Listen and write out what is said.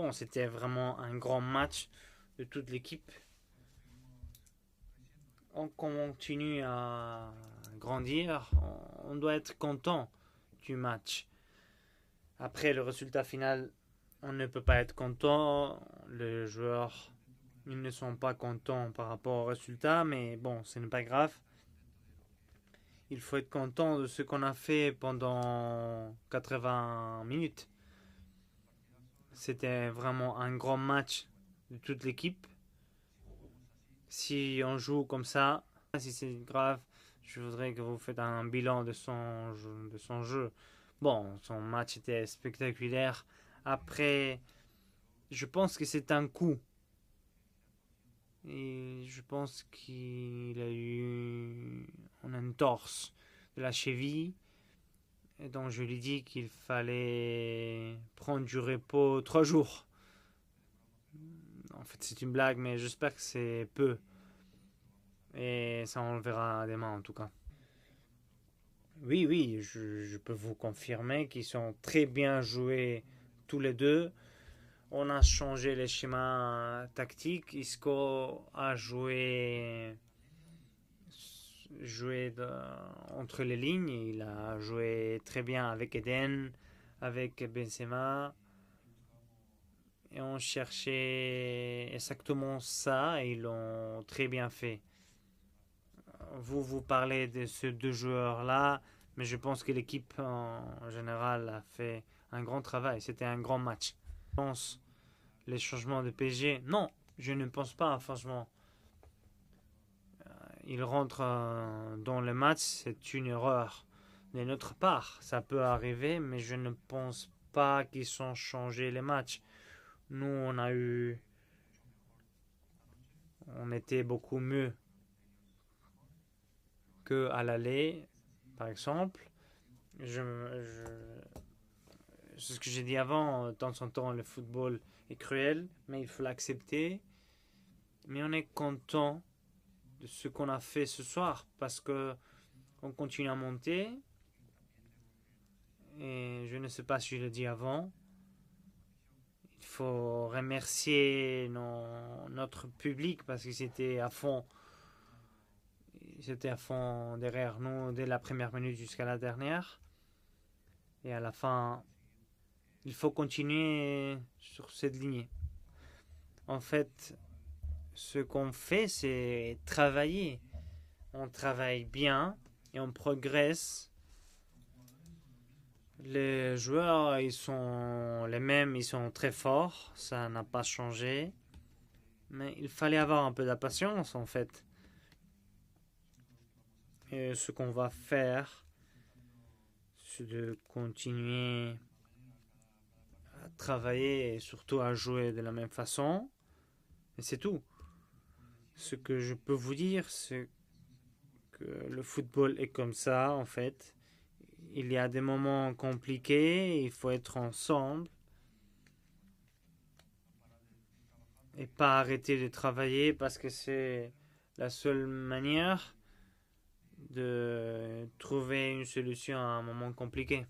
Bon, c'était vraiment un grand match de toute l'équipe. On continue à grandir. On doit être content du match. Après le résultat final, on ne peut pas être content. Les joueurs, ils ne sont pas contents par rapport au résultat, mais bon, ce n'est pas grave. Il faut être content de ce qu'on a fait pendant 80 minutes. C'était vraiment un grand match de toute l'équipe. Si on joue comme ça, si c'est grave, je voudrais que vous faites un bilan de son jeu. Bon, son match était spectaculaire. Après, je pense que c'est un coup. Et je pense qu'il a eu une entorse de la cheville. Et donc je lui dis qu'il fallait prendre du repos 3 jours. En fait, c'est une blague, mais j'espère que c'est peu. Et ça, on le verra demain en tout cas. Oui, oui, je peux vous confirmer qu'ils sont très bien joués tous les deux. On a changé les schémas tactiques. Isco a joué entre les lignes. Il a joué très bien avec Eden, avec Benzema. Et on cherchait exactement ça et ils l'ont très bien fait. Vous parlez de ces deux joueurs-là, mais je pense que l'équipe en général a fait un grand travail. C'était un grand match. Je pense les changements de PSG. Non, je ne pense pas, franchement. Il rentre dans le match, c'est une erreur. De notre part, ça peut arriver, mais je ne pense pas qu'ils ont changé les matchs. Nous, on était beaucoup mieux qu'à l'aller, par exemple. C'est ce que j'ai dit avant, de temps en temps, le football est cruel, mais il faut l'accepter. Mais on est content de ce qu'on a fait ce soir parce que on continue à monter. Et je ne sais pas si je l'ai dit avant. Il faut remercier notre public parce qu'ils étaient à fond. Ils étaient à fond derrière nous dès la première minute jusqu'à la dernière. Et à la fin, il faut continuer sur cette lignée. En fait, ce qu'on fait, c'est travailler. On travaille bien et on progresse. Les joueurs, ils sont les mêmes, ils sont très forts. Ça n'a pas changé. Mais il fallait avoir un peu de patience, en fait. Et ce qu'on va faire, c'est de continuer à travailler et surtout à jouer de la même façon. Et c'est tout. Ce que je peux vous dire, c'est que le football est comme ça, en fait. Il y a des moments compliqués, il faut être ensemble et pas arrêter de travailler parce que c'est la seule manière de trouver une solution à un moment compliqué.